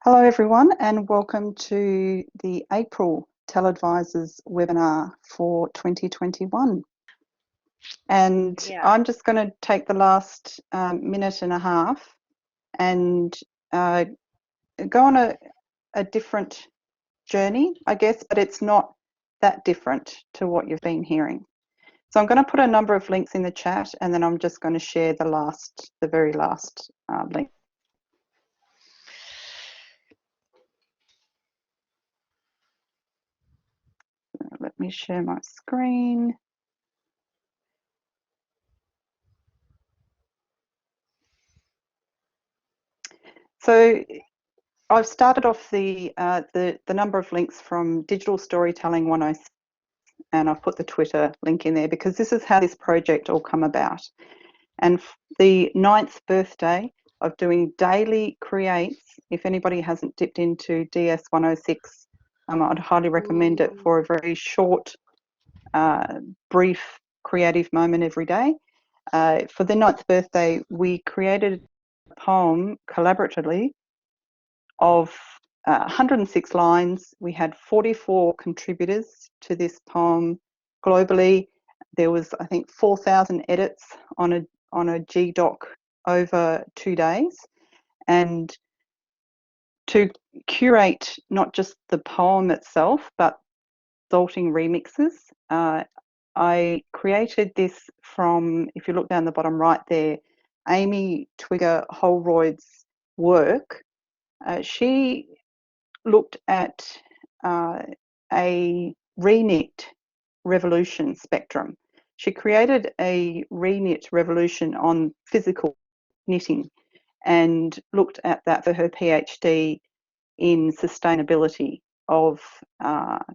Hello everyone and welcome to the April TELedvisors webinar for 2021. And I'm just going to take the last minute and a half and go on a different journey, I guess, but it's not that different to what you've been hearing. So I'm going to put a number of links in the chat and then I'm just going to share the very last link. Let me share my screen. So I've started off the number of links from Digital Storytelling 106, and I've put the Twitter link in there because this is how this project all come about. And the 9th birthday of doing daily creates, if anybody hasn't dipped into DS 106, I'd highly recommend it for a very short, brief creative moment every day. For the 9th birthday, we created a poem collaboratively of 106 lines. We had 44 contributors to this poem globally. There was, I think, 4,000 edits on a GDoc over 2 days. And to curate not just the poem itself, but resulting remixes, I created this from, if you look down the bottom right there, Amy Twigger-Holroyd's work. She looked at a Renit revolution spectrum. She created a Renit revolution on physical knitting and looked at that for her PhD in sustainability of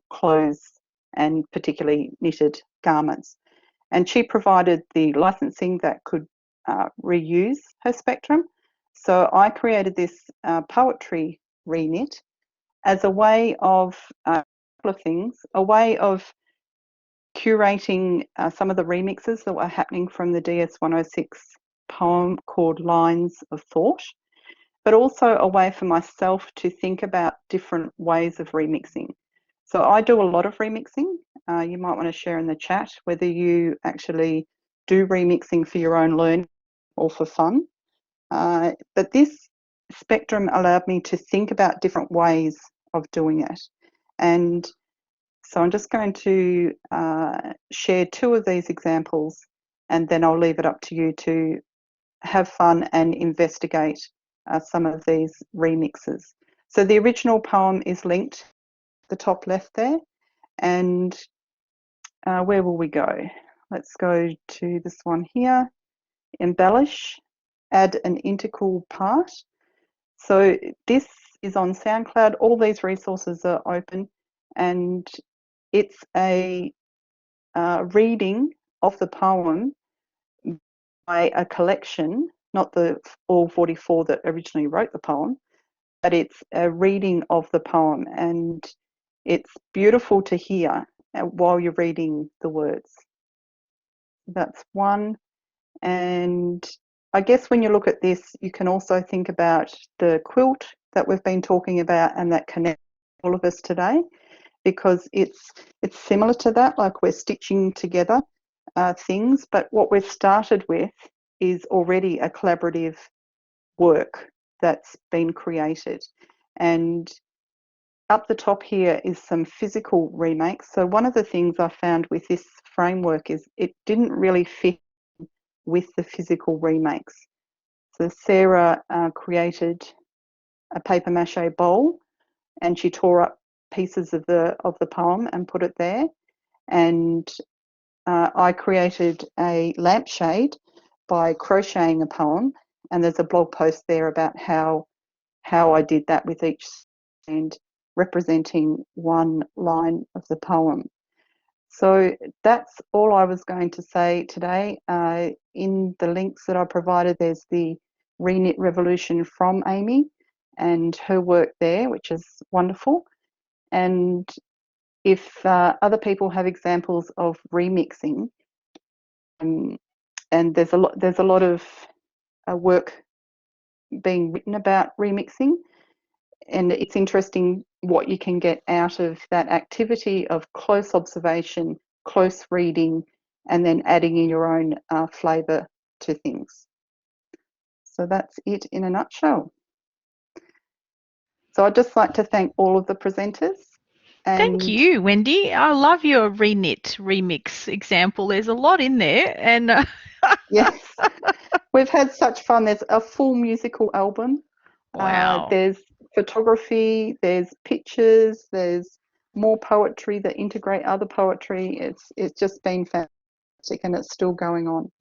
clothes and particularly knitted garments. And she provided the licensing that could reuse her spectrum. So I created this poetry Renit as a way of a couple of things, a way of curating some of the remixes that were happening from the DS 106 poem called Lines of Thought, but also a way for myself to think about different ways of remixing. So I do a lot of remixing. You might want to share in the chat whether you actually do remixing for your own learning or for fun. But this spectrum allowed me to think about different ways of doing it. And so I'm just going to share 2 of these examples, and then I'll leave it up to you to have fun and investigate some of these remixes. So the original poem is linked at the top left there. And where will we go? Let's go to this one here. Embellish, add an integral part. So this is on SoundCloud. All these resources are open, and it's a reading of the poem by a collection, not all 44 that originally wrote the poem, but it's a reading of the poem, and it's beautiful to hear while you're reading the words. That's one. And I guess when you look at this, you can also think about the quilt that we've been talking about and that connects all of us today, because it's similar to that, like we're stitching together things, but what we've started with is already a collaborative work that's been created. And up the top here is some physical remakes. So one of the things I found with this framework is it didn't really fit with the physical remakes. So Sarah created a paper mache bowl, and she tore up pieces of the poem and put it there. And I created a lampshade by crocheting a poem, and there's a blog post there about how I did that with each and representing one line of the poem. So that's all I was going to say today. In the links that I provided, there's the Renit Revolution from Amy and her work there, which is wonderful. And if other people have examples of remixing, and there's a lot of work being written about remixing, it's interesting what you can get out of that activity of close observation, close reading, and then adding in your own flavour to things. So that's it in a nutshell. So I'd just like to thank all of the presenters. Thank you, Wendy. I love your Renit remix example. There's a lot in there, and yes, we've had such fun. There's a full musical album. Wow. There's photography, there's pictures, there's more poetry that integrate other poetry. It's just been fantastic, and it's still going on.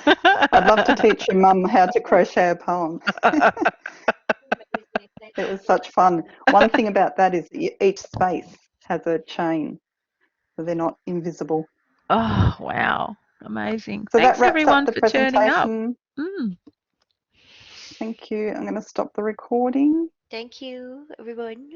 I'd love to teach your mum how to crochet a poem. It was such fun. One thing about that is each space has a chain, so they're not invisible. Oh, wow. Amazing. So Thanks that wraps everyone up the for turning up. presentation. Thank you. I'm going to stop the recording. Thank you, everyone.